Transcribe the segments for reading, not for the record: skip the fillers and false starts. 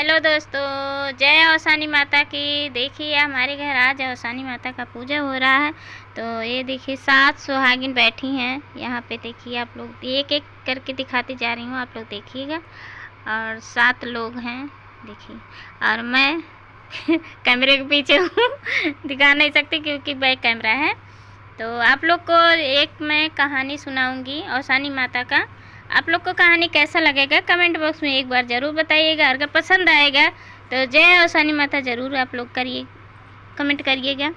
Hello दोस्तों, जय औसानी माता की। देखिए हमारे घर आज औसानी माता का पूजा हो रहा है। तो ये देखिए 7 सुहागिन बैठी हैं यहाँ पे। देखिए आप लोग एक एक करके दिखाती जा रही हूँ, आप लोग देखिएगा। और 7 लोग हैं देखिए, और मैं कैमरे के पीछे हूँ दिखा नहीं सकती क्योंकि बैक कैमरा है। तो आप लोग को एक मैं कहानी सुनाऊंगी औसानी माता का। आप लोग को कहानी कैसा लगेगा कमेंट बॉक्स में एक बार ज़रूर बताइएगा। अगर पसंद आएगा तो जय औसानी माता ज़रूर आप लोग करिए, कमेंट करिएगा।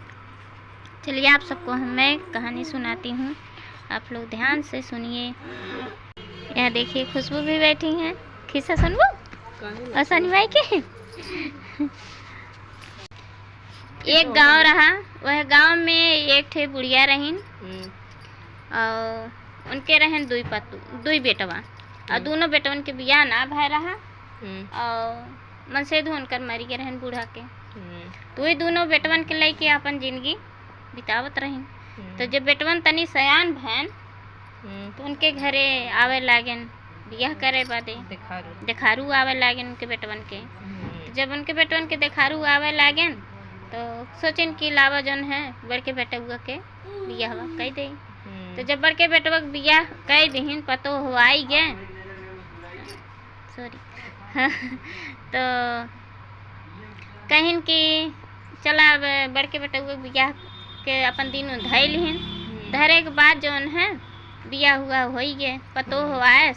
चलिए आप सबको मैं कहानी सुनाती हूँ, आप लोग ध्यान से सुनिए। यहाँ देखिए खुशबू भी बैठी हैं। खिस्सा सुनबो औसानी माई के। एक गांव रहा, वह गांव में एक ठे बुढ़िया रहीन और उनके रहन दुई बेटवा और दोनों बेटवन के बियाह ना भय रहा और मन से उनकर मरी के रहन बूढ़ा के। तो ये दोनों बेटवन के लेके अपन जिंदगी बितावत रहीन। तो जब बेटवन तनी सयान भैन तो उनके घरे आवे लागेन बियाह करे बादे देखारू आवे लागेन उनके बेटवन के। तो जब उनके बेटवन के देखारू आवे लागेन तो सोचेन कि लावा जन है बड़के बेटुआ के बियाह कह दे। तो जब बड़के बेटवा के बियाह कह दीन पतो हो आई गए सॉरी तो कहिन कि चला अब बड़के बेटुआ के बियाह के अपन दिन धै लिहिन। धरे के बाद जौन है बियाह हुआ हो ही गए, पतो हो आए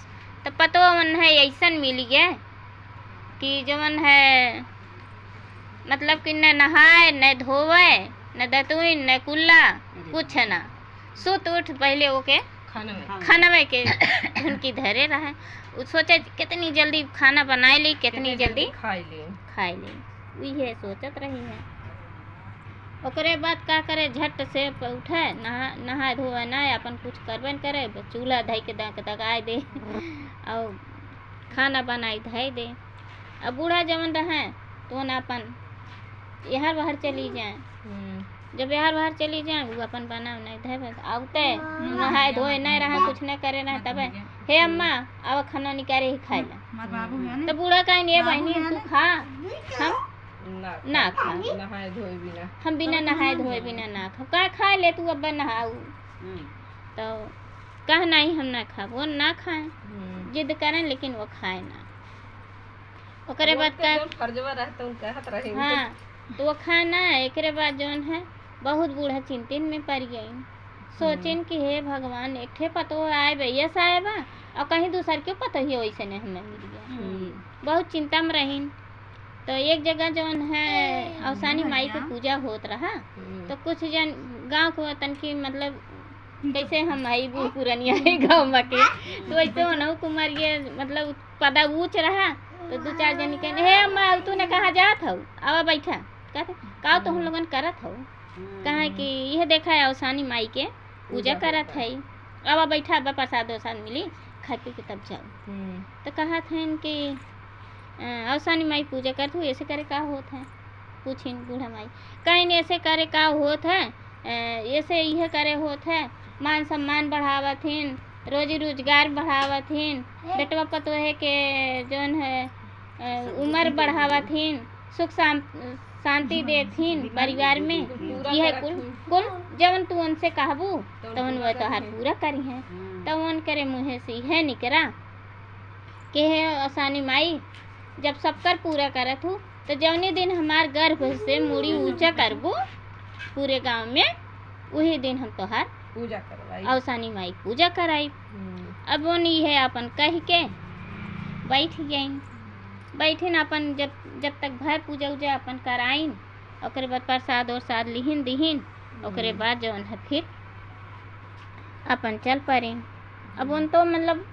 तो पतो मन है ऐसन मिल गए कि जौन है मतलब कि न नहाए न धोवे न दतुइन न कुल्ला कुछ ना, सुत उठ पहले ओके खाना के उनकी धरे रहे। सोचे कितनी जल्दी खाना बनाए ली, कितनी जल्दी खाए ली वही सोचत रही है। ओकरे बाद का करे, झट से उठे नहा धोए ना अपन कुछ करबे न करे, चूल्हा धई के दगाए दे और खाना बनाई धई दे। अब बूढ़ा जवन रहे तो न अपन यहाँ बाहर चली जाए। जब यहाँ बाहर चली जाए वो अपन बनाओ नहीं धे आवते नहाए धोए नहीं रहा कुछ नहीं करे रहा तब हे अम्मा अब खाना निकाले ही खाए ला। तो बूढ़ा कहीं नहीं बहनी तू खा, हम ना खा, हम बिना नहाए धोए बिना ना खा। का खा ले तू अब नहाऊ तो कह नहीं हम ना खा, वो ना खाए जिद करें लेकिन वो खाए ना। ओकरे बाद का हाँ तो वो खाना एक बाद जौन है बहुत बूढ़ा चिंतिन में पड़ गई। सोचिन कि हे भगवान एक ठे पतो आए भैया साहेबा और कहीं दूसर क्यों पतो ही वैसे ने हमें मिल गया। बहुत चिंता में रहीन। तो एक जगह जौन है औसानी माई की पूजा होत रहा तो कुछ जन गांव को तन की मतलब कैसे हम आई बूढ़ पुरानिया गाँव में के तो वैसे होना कुमार ये मतलब पदा ऊँच रहा। तो 2-4 जन कहने हे अम्मा तूने कहाँ जात हो आवा बैठा कहते का तो हम लोगन करत हो कहा कि यह देखा है औसानी माई के पूजा करत है आवा बैठा अब प्रसाद वसाद मिली खा पी के तब जाओ। तो कहा थे कि औसानी माई पूजा करत हो ऐसे करे का होत है पूछिन बूढ़ा माई कहीं ऐसे करे का होत है ऐसे यह करे होत है मान सम्मान बढ़ावथिन रोजी रोजगार बढ़ावथिन बेटवा पतोहे के जौन है उम्र बढ़ावथिन सुख शांति देथिन परिवार में। यह कुल जवन तू उनसे कहबू तो वह तोहार पूरा करी है। तो उन करे मुँहे से यह निकरा कि हे औसानी माई जब सबकर पूरा करत हूँ तो जौनी दिन हमार गर्भ से मुड़ी ऊंचा करबू पूरे गांव में वही दिन हम तोहार पूजा करवाई औसानी माई पूजा कराई। अब वो नहीं है अपन कह के बैठ गई। बैठिन अपन जब तक भाई पूजा उजा अपन कराइन ओकरे बाद प्रसाद और साद लिहिन दिहिन ओकरे बाद जौन है फिर अपन चल पड़े। अब उन तो मतलब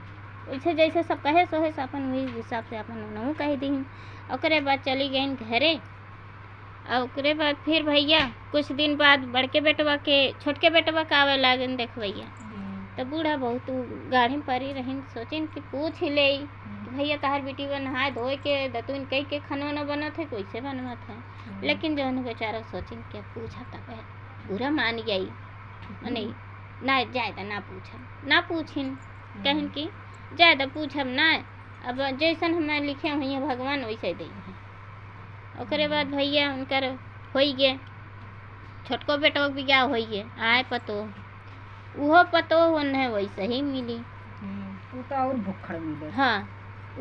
वैसे जैसे सब कहे सोहे से अपन वही हिसाब से अपन उन्होंने कह दीन। ओकरे बाद चली गई घरे। और ओकरे बाद फिर भैया कुछ दिन बाद बड़के बेटवा के छोटके बेटवा का आवे लागन देख भैया। तो बूढ़ा बहुत गाढ़ी में पड़ी रही सोचिन कि पूछ ही ले भैया तहार बेटी व नहाए धोए के दतुन कई के खाना वाना बनत है कैसे बनवत है। लेकिन जो बेचारा सोचिन के पूछा तब पूरा मान गई नहीं ना जायदा ना पूछिन कहन कि जायदा पूछब ना अब जैसन हमें लिखे हुई भगवान वैसे दे। ओकरे बाद भैया उनकर होई गे छोटको बेटो भी क्या होई गे आए पतो उहो पतो उन्हें वैसे ही मिली। वो तो और भुक्खड़ मिले। हाँ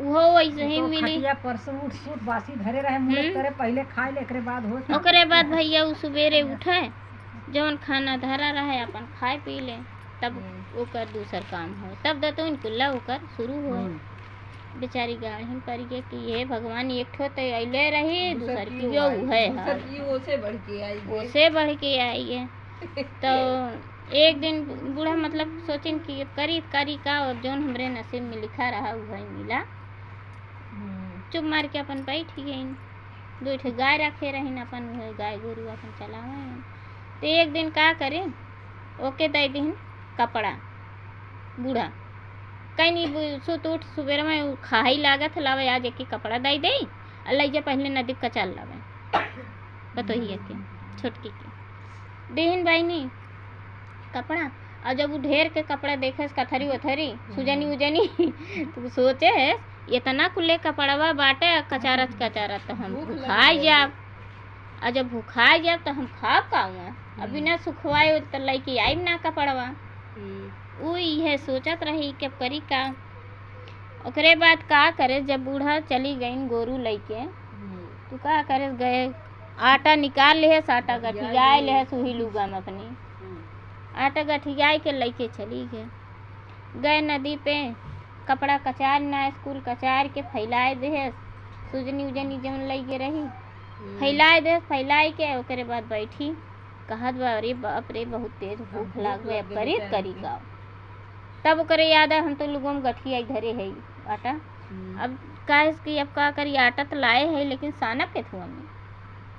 उहो वैसे ही तो मिली। खटिया परसों उठ सूट बासी धरे रहे मुँह करे पहले खाए ले एकरे बाद हो। ओकरे बाद भैया उ सुबेरे उठे जौन खाना धरा रहे अपन खाए पी ले तब ओकर दूसर काम हो तब दतुन कुल्ला ओकर शुरू हो। बेचारी गाढ़ी पड़ गए कि ये भगवान एक ठो तो अले रही दूसर की यो है ओसे बढ़ के आई है। तो एक दिन बूढ़ा मतलब सोचिन कि अब करी का और जौन हमरे नसीब में लिखा रहा वही मिला। चुप मार के अपन बैठ गई दो ठे गाय रखे रहीन अपन गाय गोरू अपन चलावे। तो एक दिन का करे ओके दे दिन कपड़ा बूढ़ा कहीं सुत उठ सुबेर में खाई लागत लावे आज एक कपड़ा दे दे अल्लाह जे पहले नदी का चल लावे बतोहिए के छोटकी के देहिन बाईनी कपड़ा और जब वो ढेर के कपड़ा देखे कथरी वथरी सुजनी उजनी तो सोचे है इतना कुल्ले कपड़वा बाटे कचारत हम भूखाई जाब और जब भूखाई जाब तो हम खाब काऊँ अभी ना सुखवाए तो लैके आइब ना कपड़वा वो यह सोचत रही कि करी का। ओकरे बाद का करे जब बूढ़ा चली गई गोरू लैके तो का करे गए आटा निकाल ले आटा गठियाए ले सुही लुगा में अपनी आटा गठियाए के लेके चली गए नदी पे कपड़ा कचार ना स्कूल कचार के फैलाए दे सुजनी उजनी जौन लैके रही फैलाए के ओकरे बाद बैठी कहत बा अरे बाप रे बहुत तेज भूख लाग गए अब करी का। तब ओकरे याद है हम तो लोगों में गठिया धरे है आटा अब कि अब का करी आटा तो लाए है लेकिन सानप के थुआ में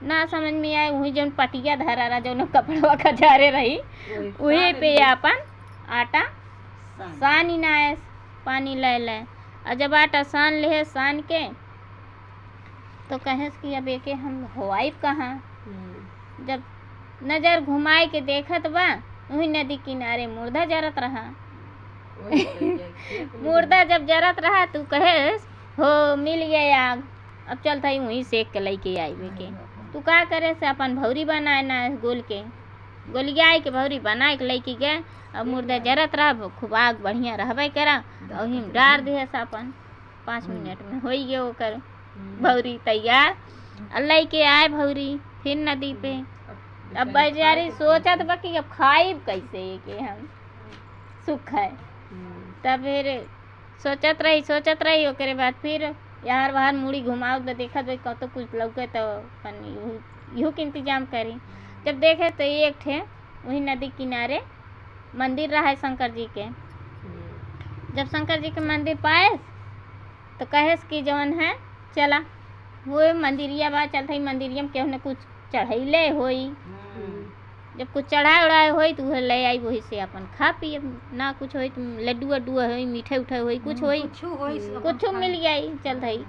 ना समझ में आए वही जौन पटिया धरा रहा जौन कपड़वा कचारे रही वही पे अपन आटा सान ही ना पानी ले और जब आटा सान ले सान के तो कहे कि अब एके हम हवाई कहाँ जब नजर घुमाए के देखत बा वही नदी किनारे मुर्दा जरत रहा मुर्दा जब जरत रहा तू कहेस हो मिल गया आग अब चलता ही वहीं सेक के लेके आइबे के तू का करे से अपन भौरी बनाए ना गोलिया के भौरी बनाए के लेके गए अब मुर्दा जरत रहा खूब आग बढ़िया रहबे करा और हिम डार दे अपन 5 मिनट में हो गए ओकर भौरी तैयार अल्लाह के आए भौरी फिर नदी पे अब बेचारी सोचत बा कि अब खाइब कैसे के हम सुख है तब फिर सोचत रही ओकरे बाद फिर यार बाहर मुड़ी घुमाओ तो देखत भाई कतो कुछ लौके तो इहो के इंतजाम करी जब देखे तो एक ठे वही नदी किनारे मंदिर रहा है शंकर जी के। जब शंकर जी के मंदिर पाए तो कहेस कि जौन है चला वो मंदिरिया बा चलता ही मंदिरिया में केहू ने कुछ चढ़ैले होई जब कुछ चढ़ाए उड़ाए होई तो वह ले आई वही से अपन खा पी ना कुछ होई तो लड्डू वड्डू होई मीठे उठे होई कुछ होई कुछ मिल गई चल थई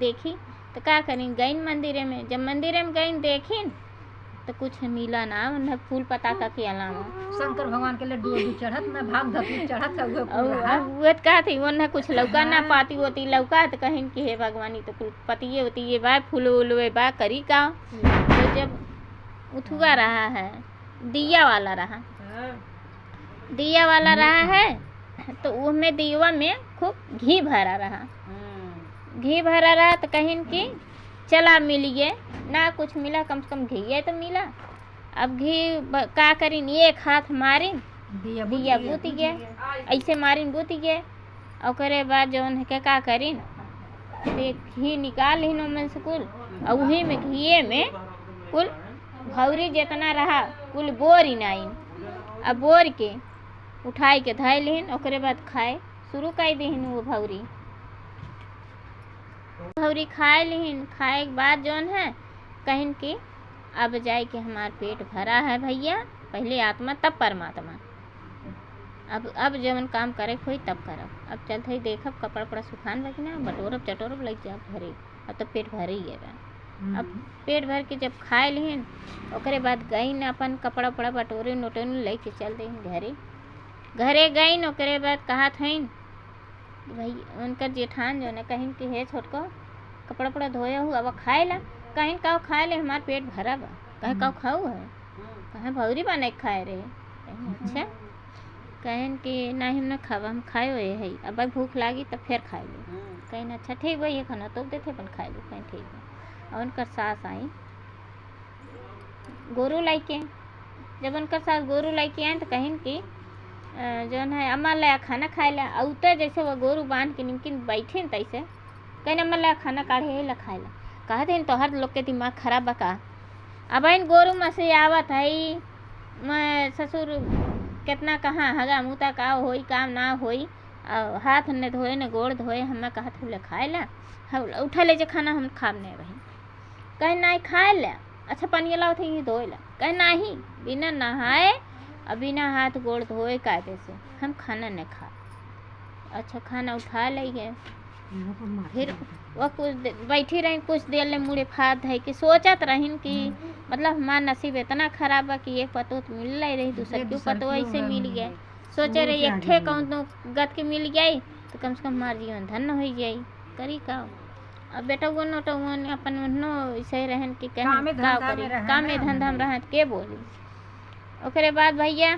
देखी तो का करी गई मंदिरे में जब मंदिरे में गई देखी तो कुछ मिला ना उन्हें फूल पताका के अलावा शंकर भगवान के लड्डू चढ़त ना भाग धतूर चढ़त वो का थी उन्हें कुछ लौका ना पाती होती लौका तो कहीं कि हे भगवानी तो कुल पतिये होती ये बा फूल उलवे बा करी का। तो जब उठुआ रहा है दिया वाला रहा है तो उसमें दिया में खूब घी भरा रहा तो कहीं कि चला मिलिए ना कुछ मिला कम से कम घी तो मिला। अब घी का करीन एक हाथ मारिन दिया बूती गया ऐसे मारिन बूती गया और बाद जौन है का करीन घी निकाल ही में से कुल और वही में घी में कुल भौरी जितना रहा कुल बोर ही नाइन अब बोर के उठाई के धै लिहिन ओकरे बाद खाए शुरू कर दीन वो भौरी खाए लिहिन खाए के बाद जौन है कहिन कि अब जाए कि हमार पेट भरा है भैया पहले आत्मा तब परमात्मा अब जवन काम करे कोई तब करब अब चलते ही देखब कपड़ा पड़ा सुखान लगी ना बटोरब चटोरब लग जाब भरे अब तो पेट भर ही है। अब पेट भर के जब खाए लिहिन ओकरे बाद गई न अपन कपड़ा पड़ा बटोरे नोटोन लेके चल दे घरे गई ओकरे बाद कहा थीन भाई उनकर जेठान जो है कहीं कि हे छोटको कपड़ा पड़ा धोया हुआ अब खाए ला कहीं काव खाए ले हमार पेट भरा बा, कहीं काव खाऊ है, कहीं भौरी बा नहीं खाए रे। कहीं अच्छा कहें कि नहीं हम ना खावा, हम खाए हुए है, अब भाई भूख लागी तब फिर खाए लो। कहीं अच्छा ठीक भाई ये खाना तो देते अपन खाए लो। कहीं ठीक है। और उनकर सास आई गोरू लाई के, जब उनकर सास गोरू लाई के आए तो कहीं कि जौन है अम्मा लाया खाना खाए ला, औते जैसे वो गोरू बांध के निमकिन बैठे न तैसे कहीं अम्मा लाया खाना काढ़े ला खाए ला। कहा थे तो हर लोग के दिमाग खराब बका। अब इन गोरू में से आवत है मैं ससुर कितना कहाँ हगा मुँह का होई काम ना होई, हाथ न धोए न गोड़ धोए, हमें कहा थे खाए ला, उठा ले जे खाना हम खाब नहीं रही। कहीं नहीं खाए ला, अच्छा पानी लाओ थे धोए ला, कहीं नहीं बिना नहाए और बिना हाथ गोड़ धोए कायदे से हम खाना नहीं खा। अच्छा खाना उठा ले गए, फिर वह बैठी रही कुछ देर ले मुड़े फाद है कि सोचत रहीन कि मतलब हमार नसीब इतना खराब है कि एक पतो तो मिल रही दूसरे क्यों पतो ऐसे मिल गया। सोचे रही एक ठे कहूँ तो गत के मिल गई तो कम से कम हमार जीवन धन्य हो जाई। करी का अब बेटा वो नोट अपन उन्नो ऐसे रहन कि कहीं का करी काम में धंधा में रह के बोली। ओकरे बाद भैया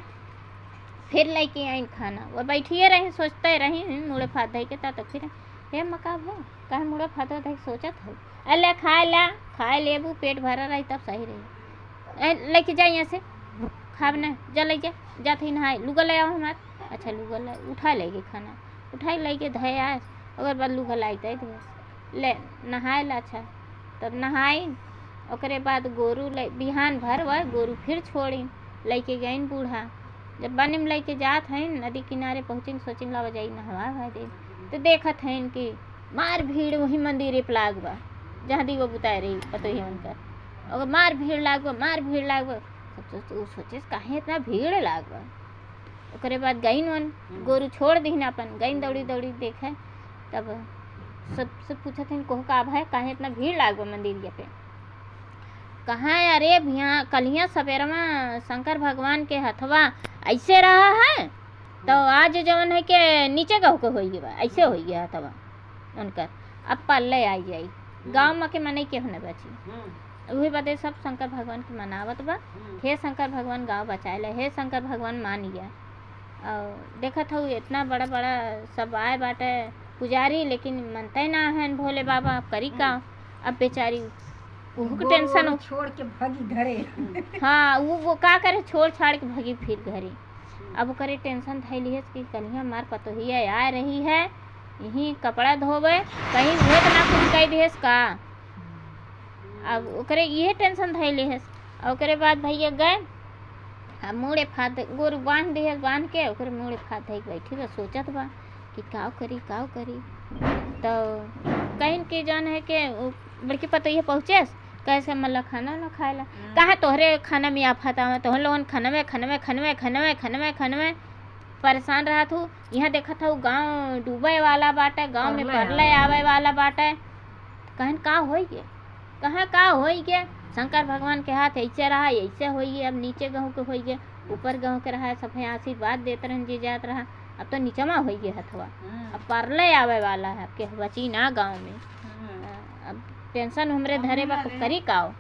फिर लेके आई खाना, वो बैठिए रही सोचते रही मुड़े फाद है के तो फिर हे मकाब है कहे मुड़े फाद है सोचत है अल्लाह खाए लेबू पेट भरा रही तब सही रही। लेके जाए यहाँ से खाब न जा ले जात ही नहाए लुगा ले आओ हमार। अच्छा लुगा ला उठा लेगी खाना उठाई लेके धोए आए अगर बाद लुगा लाई दे ले नहाए ला। अच्छा तब नहाई ओकरे बाद गोरू ले बिहान भर वह गोरू फिर छोड़ी लेके गई बूढ़ा। जब बने में लेके जात हैं नदी किनारे पहुँचे सोचिन लावा जाई नहवा भाई दे तो देखत हैं कि मार भीड़ वही मंदिर पे लाग बा जहाँ दी वो बुताए रही पतो ही उनकर। अगर मार भीड़ लाग बा सब सोचे काहे इतना भीड़ लाग बा। ओकरे बाद गई वन गोरू छोड़ दी ना अपन गई दौड़ी देखे तब सबसे पूछत हैं कोह का है काहे इतना भीड़ लाग बा मंदिर पे। कहाँ है अरे भैया कलिया सवेरा में शंकर भगवान के हथवा ऐसे रहा है तो आज जवन है के नीचे गहू के होई बा ऐसे हो गया हथवा उनकर। अब पल्ले आई जाई गाँव में के मने के होने बची वही बात सब शंकर भगवान के मनावत बा। हे शंकर भगवान गाँव बचाए ला, हे शंकर भगवान मान गया। और देखत हूँ इतना बड़ा सब आए बाटे पुजारी लेकिन मनते ना है भोले बाबा करी का। अब बेचारी वो टेंशन छोड़ के भागी घरे हाँ वो का करे छोड़ छाड़ के भागी फिर घरे। अब करे टेंशन थैली है कि कलिया मार पतो ही आ रही है यहीं कपड़ा धोबे कहीं भेद ना कुछ कह दिहेस का। अब ओकरे ये टेंशन थैली है। ओकरे बाद भैया गए अब मुड़े फाद गोरू बांध दिहे बांध के ओकरे मुड़े फाद है बैठी बा सोचत बा कि काव करी तो कहीं के जान है कि बड़की पतो ये पहुँचे कैसे मल्ला खाना ना खाएला कहा तोहरे खाना में आफत आवे तोहर लोगन खाना में परेशान रहा थू। यहाँ देखा था गाँव डूबे वाला बाटे गाँव में परले आवे वाला बाटे कहन का होई गे कहाँ का होई गे। शंकर भगवान के हाथ ऐसे रहा ऐसे होई गे। अब नीचे गहूँ के होई गे ऊपर गहूँ के रहा सब आशीर्वाद देते रहन जी जात रहा अब तो नीचे में होई गे हथवा अब परले आवे वाला है के बची ना गाँव में। अब टेंशन हमरे धरे बा करी काओ।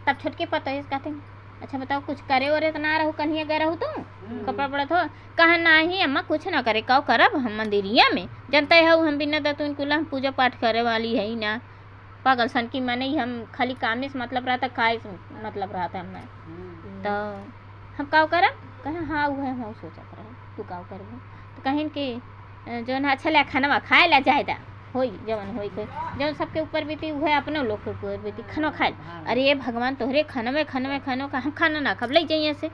तब छोटके पता है कहते अच्छा बताओ कुछ करे वरे तो ना रहू कन्हिया गए रहू तुम कपड़ा पड़ा तो कहा नहीं अम्मा कुछ ना करे काओ करब हम मंदिरिया में जनता है हम बिना दतुन कुल हम पूजा पाठ करे वाली है ही ना पागल सन की माने हम खाली काम से मतलब रहा था खाए से मतलब रहा था हमें तो हम काओ करब कहें हाँ वो है हम सोचत रहे तू काओ करबो तो कहें कि जो ना अच्छा ले खाना खाए ला जायदा होई जवन होई कोई जवन सबके ऊपर बीती वह अपने लोग के ऊपर बीती खाना खाए। अरे ये भगवान तोहरे खाना में का हम खाना ना खब ले जाइए से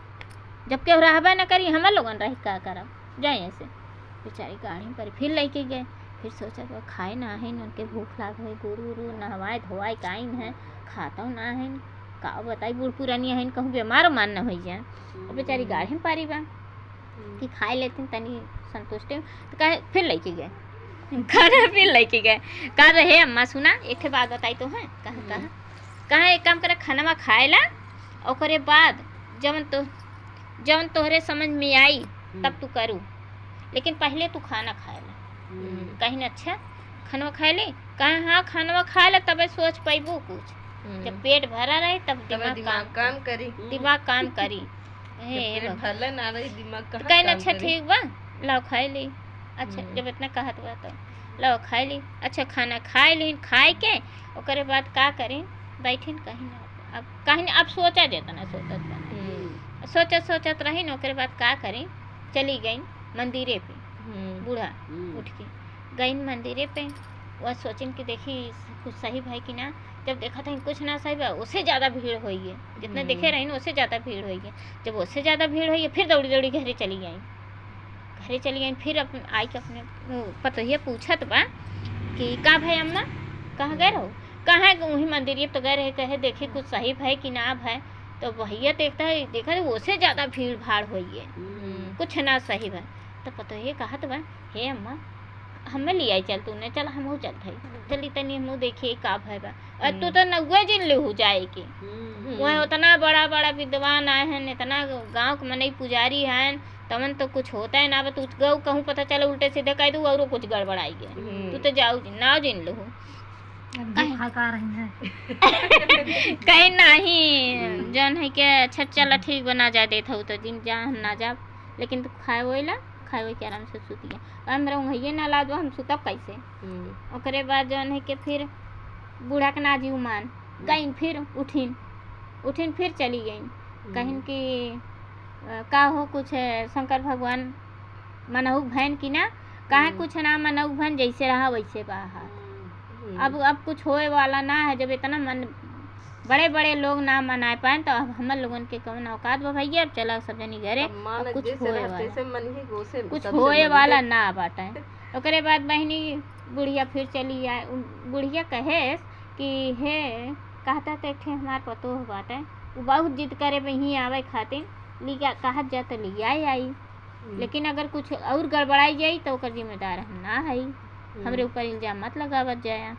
जबकि रहबा ना करी हमार लोगन रही का करब जाइए से। बेचारी गाड़ी पर फिर लेके गए फिर सोचा तो खाए ना है उनके भूख लाग है गुरु नहवाए धोवाए काइन है खाता ना है का बताई बूढ़ पुरानी है कहूँ बीमार मान ना हो जाए। बेचारी गाड़ी में पारी बा कि खाए लेते तनी संतुष्ट तो कहे फिर लेके गए खाना फिर लेके गए। कहा हे अम्मा सुना एक बात बताई तो है कहा एक काम करे खाना में खाए ला ओकरे बाद जवन तोहरे समझ में आई तब तू करू लेकिन पहले तू खाना खाए ला कहीं अच्छा खाना खाए ले कहे हाँ खाना खा ले तबे सोच पैबू कुछ। जब पेट भरा रहे तब दिमाग काम करी। दिमाग काम करी। फिर भला ना रही दिमाग तो कहाँ कहे काम अच्छा करी। ठीक बा लाओ खाई ली। अच्छा जब इतना कहत बा तो लाओ खाई ली। अच्छा खाना खाए ली, खाए के ओकरे बाद का करें बैठिन कहीं ना, अब कहीं अब सोचा जाता ना सोचत बा, सोचत रही न। ओकरे बाद का करें चली गई मंदिरे पे, बूढ़ा उठ के गई मंदिरे पे। वह सोचिन कि देखी कुछ सही भाई कि ना। जब देखा था कुछ ना सही बा उससे ज़्यादा भीड़ हुई है, जितने देखे रही ना उससे ज़्यादा भीड़ हुई है। जब उससे ज़्यादा भीड़ हुई है फिर दौड़ी दौड़ी घरे चली गई। फिर आई के अपने पतोहिया पूछत बा कि का भाई अम्मा कहाँ गए रहो, कहाँ वहीं मंदिर तो गए रहे। कहे देखिए कुछ सही भाई कि ना भाई। तो भैया देखा उससे ज़्यादा भीड़ भाड़ हुई है, कुछ ना सही भाई। तो पतोहिया कहत बा हे अम्मा हमें ले आई चल तूने, चल हम चल थई चली तनी हम देखिए का भाई बा। और तू तो नौवे जिन ले हो जाए के वह उतना बड़ा बड़ा विद्वान आए हैं, इतना गांव के मनई पुजारी हैं, तमन तो कुछ होता है ना। बा तू गऊ कहूँ पता चले उल्टे सीधे कह दूँ और कुछ गड़बड़ाई गए। तू तो जाओ ना जिन लो कहीं नहीं जौन है के अच्छा चल ठीक बना जा देता हूँ तो जिन जा हम ना जा। लेकिन तू खाए वही के आराम से सुतिया। हमरा वही ना ला दो हम सुतब कैसे। ओकरे बाद जौन है के फिर बूढ़ा के नाजी मान गईन, फिर उठिन फिर चली गई। कहीं कि का हो कुछ शंकर भगवान मनहु भैन की ना, कहे कुछ ना मनहु भैन जैसे रहा वैसे बाहर। अब कुछ होए वाला ना है। जब इतना मन बड़े बड़े लोग ना मना पाए तो अब हम लोगन के कौन औकात बा भैया। अब चला सब जनी घरे, अब कुछ होए वाला ना बाटे। ओकरे बाद बहनी बुढ़िया फिर चली आए। बुढ़िया कहे कि हे कहता तो एक हमार पतोह बाटे, वो बहुत जिद करे वहीं आवे खातिर लिया कहत जा तो लिया आई। लेकिन अगर कुछ और गड़बड़ाई जाई तो ओकर जिम्मेदार हम ना है, हमरे ऊपर इल्जाम मत लगावत जाया।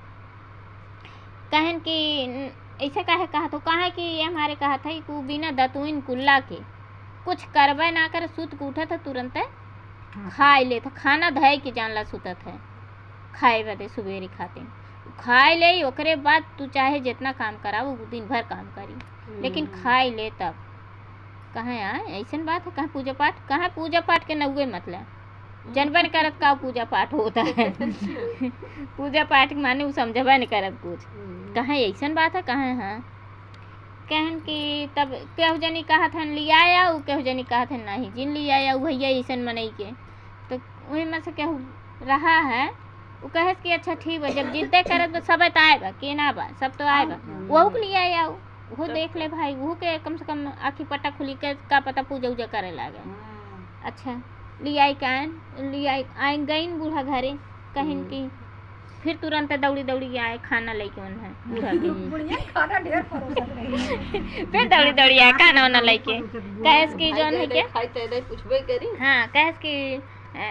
कहन कि ऐसे कहा तो कहा कि ये हमारे कहा था कि बिना दतुइन कुल्ला के कुछ करबे ना कर सुत के उठा था तुरंत खाए ले था। खाना धय के जानला सुतत है खाए बदे सुबेरे खाते खाए ले। ओकरे बाद तू चाहे जितना काम करा वो दिन भर काम करी, लेकिन खाए ले तब। कहाँ ऐसा बात है, कहाँ पूजा पाठ के नौवे मतलब जनबन करत का पूजा पाठ होता है पूजा पाठ माने वो समझबा नहीं करत कुछ। कहाँ ऐसा बात है कहाँ। हाँ कहन कि तब केहू जनी कहा था लिया आया, वो केहू जनी कहा था नहीं जिन लिया आया भैया ऐसा मनई के। तो वही में से केहू रहा है वो कहे कि अच्छा ठीक बा जब जिद्दे करत तो सब आएगा के ना बा, सब तो आएगा वह के लिया आया। वो देख ले भाई वो के कम से कम आँखी पट्टा खुली के का पता पूजा उजा करे लागे। अच्छा लिया आई गई बूढ़ा घरे। कहीं की फिर तुरंत दौड़ी दौड़ी आए खाना लेके उन है बूढ़ा के खाना ढेर परोसत रही। फिर दौड़ी आए खाना वाना लेके। कहे कि जौन है के पूछबे करी। हाँ कहे कि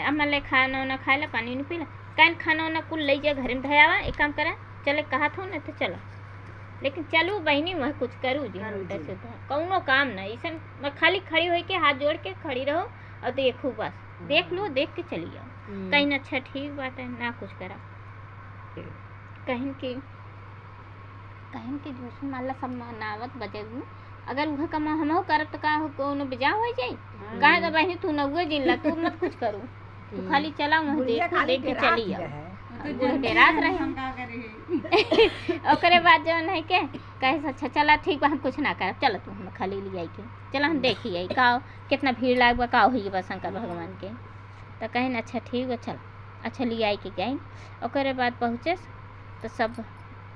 अम्मा ले खाना वाना खाए ला पानी नहीं पीला। कहीं खाना वाना कुल ले जा घर में धयावा एक काम करा चले कहा था ना तो चलो। लेकिन चलू बहनी वह कुछ करूँ जी कौनो काम ना ऐसा खाली खड़ी हो के हाथ जोड़ के खड़ी रहो और देखू बस देख लो देख के चली जाओ। कहीं अच्छा ठीक बात है ना कुछ करा। कहीं की जोश माला सब मनावत बजू अगर वह कमा हम करब तो का कोनो बेजा हो जाई। कहे तो बहनी तू नौवे जिला तू मत कुछ करू, तू खाली चला वहाँ देख के चली जाओ। रात रहे हम ओकरे बाद जौन है के कहे अच्छा चला ठीक बा हम कुछ ना कर चल तू हम खाली ले आई के चला हम देखी आई का कितना भीड़ लाग बा का हुई बा शंकर भगवान के। तो कहीं अच्छा ठीक बा चल अच्छा ले आई के गई। ओकरे बाद पहुँचे तो सब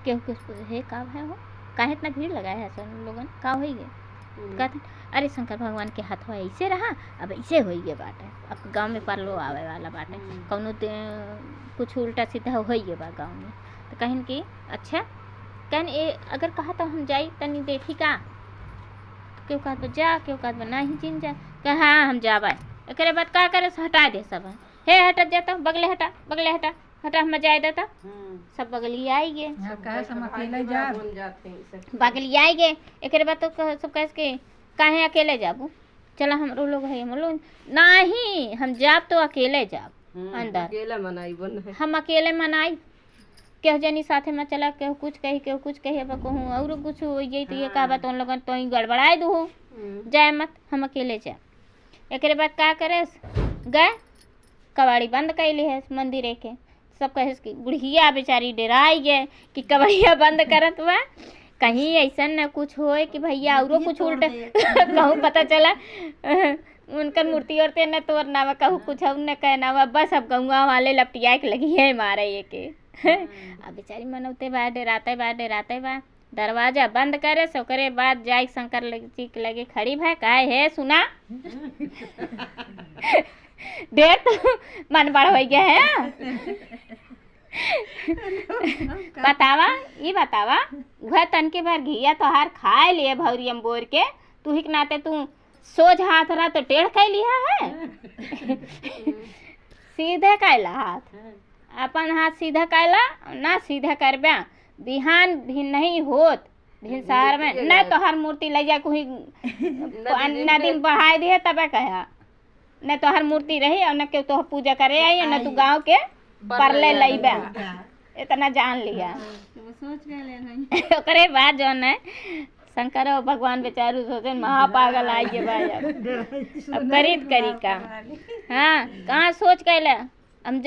केहू कुछ है का है हो काहे इतना भीड़ लगाया है सब लोगन का हो गए। कहते अरे शंकर भगवान के हाथवा ऐसे रहा अब ऐसे हो गए बाटे। अब गाँव में परलो आवे वाला बाटे कौनो कुछ उल्टा सीधा हो गए बा गाँव में। तो कहीं कि अच्छा कहीं अगर कहा तो हम जाई तनी देखी का क्यों कहत जा क्यों कहत नहीं जिन जा कह हाँ हम जाबा। एक बाद का करे हटा दे सब हे हटा जाता बगले हटा हम जाए देता सब बगली आई गे बगली आई गे। एक बाद तो सब कह के काहे अकेले जाबू चला हम लोग है हम लोग नहीं हम जाब तो अकेले जाब अंदर हम अकेले मनाई केहू जनी साथे में चला, केहू कुछ कही अब कहूँ और कुछ हो जाई तो ये कहबा तो लोगन तो ही गड़बड़ाए दू जाए मत, हम अकेले जाए। एक बाद का करे, गए कबाड़ी बंद कैली है मंदिर के। सब कहे कि बुढ़िया बेचारी डराई गए कि कबाड़िया बंद करत बा, कहीं ऐसा न कुछ होए कि भैया औरो कुछ उल्टे कहूँ पता चला उनकर मूर्ति और ते न तोड़ना वा, कहूँ कुछ न कहना वा, बस अब गौवा वाले लपटिया के लगी है मारे ये के। अब बेचारी मनौते बा, डराते बा। दरवाजा बंद करे सो करे बाद जाए शंकर जी के लगे खड़ी भाई, काहे है सुना देर तो मन बड़ हो गया है। बतावा वह तन के बार घिया तो हार खाए लिए भौरियम बोर के, तू ही के नाते तू सोझ हाथ रहा तो टेढ़ कर लिया है सीधे कैला हाथ, अपन हाथ सीधा कैला ना सीधा करबा, बिहान भी नहीं होत भिनसार में न तो हर मूर्ति ले जा कोई नदी में बढ़ाए दिए तबे कहा, न तो हर मूर्ति रही और न के तो पूजा करे आई न तू गांव के परले लईबा, इतना जान लिया। ओकरे बाद जो है शंकर और भगवान बेचारू सोचे महापागल आई के भाई अब करी का। हाँ कहाँ सोच कैले हम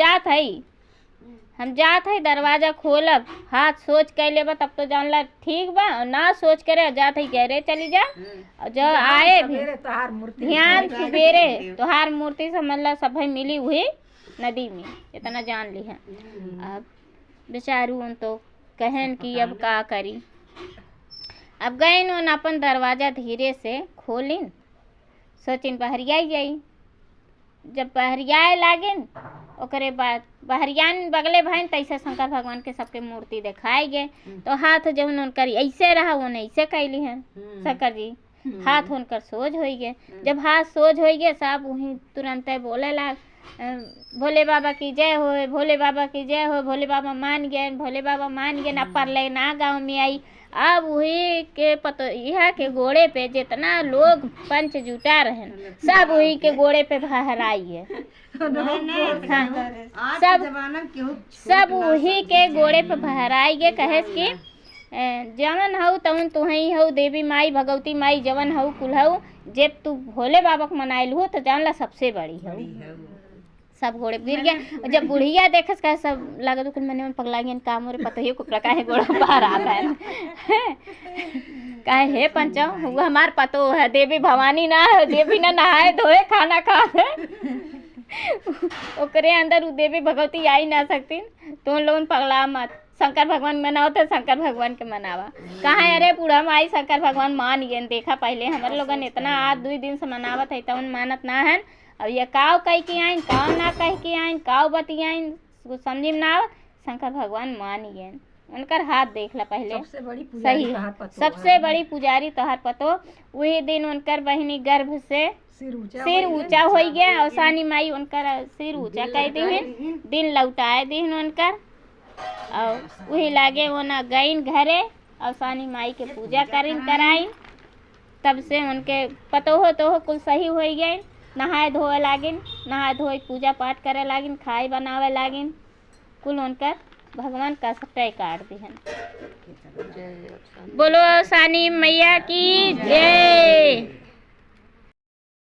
जात है दरवाजा खोलब, हाथ सोच कैले बा तब तो जान ला ठीक बा, और ना सोच करे जात है गहरे चली जा और जब आए ध्यान सवेरे तोहार मूर्ति समझ ला सब मिली हुई नदी में, इतना जान ली है। अब बेचारू उन तो कहन कि अब का करी, अब गए उन अपन दरवाजा धीरे से खोलिन, सोचिन बहरिया जाई। जब बहरियाए लागिन ओकरे बाद बहरियान बगले भाई तैसे शंकर भगवान के सबके मूर्ति दिखाए गए, तो हाथ जब उनकर ऐसे रहा वो ऐसे कैली है शंकर जी, हाथ उनकर सोझ हो गए। जब हाथ सोझ हो गए सब वहीं तुरंत बोले लाग भोले बाबा की जय हो, भोले बाबा की जय हो, भोले बाबा मान गए, भोले बाबा मान गए। न पर ले ना गाँव में आई, अब वही के पतो यहाँ के घोड़े पे जितना लोग पंच जुटा रहे सब वही के घोड़े पे बहराई है। हाँ, सब वही के घोड़े पे बहराई गे, कहे कि जवन हऊ तवन तुहई हऊ, देवी माई भगवती माई जवन हऊ कुल हऊ, जब तू भोले बाबा को मनाइल हो तो जान ला सबसे बड़ी हऊ। सब घोड़े गिर गया। जब बुढ़िया देखस का सब लगा तो मैंने पगला गया काम और पता ही को प्रकार है घोड़ा बाहर आता है कहे हे पंचा हुआ हमार पतो है, देवी भवानी ना है, देवी ना नहाए धोए खाना खाए ओकरे अंदर देवी भगवती आई ना सकती, तो लोग पगला मत। शंकर भगवान मनाओ तो शंकर भगवान के मनावा कहाँ, अरे बूढ़ा माई शंकर भगवान मान गए। देखा पहले हमारे लोगन इतना आज 2 दिन से मनावत है तवन मानत ना है। अब ये काव कह के आइन, काव ना कह के आइन, काव बती आइन, कुछ समझी में ना आवत। शंकर भगवान मान गए, उनकर हाथ देख ला पहले सही है। सबसे बड़ी पुजारी तोहार पतो, वही दिन उनकर बहिनी गर्भ से सिर ऊंचा हो गया और सानी माई उनकर सिर ऊंचा कर दी, दिन लौटाए दी उनकर। और वही लागे वो ना गईन घरे और सानी माई के पूजा कराई, तब से उनके पतो हो तो हो कुल सही हो गए। नहाए धोए लागिन, नहाए धोए पूजा पाठ करे लागिन, खाए बनावे लागिन, कुल उनकर भगवान का सत्य काट दिहन। बोलो सानी मैया की जय।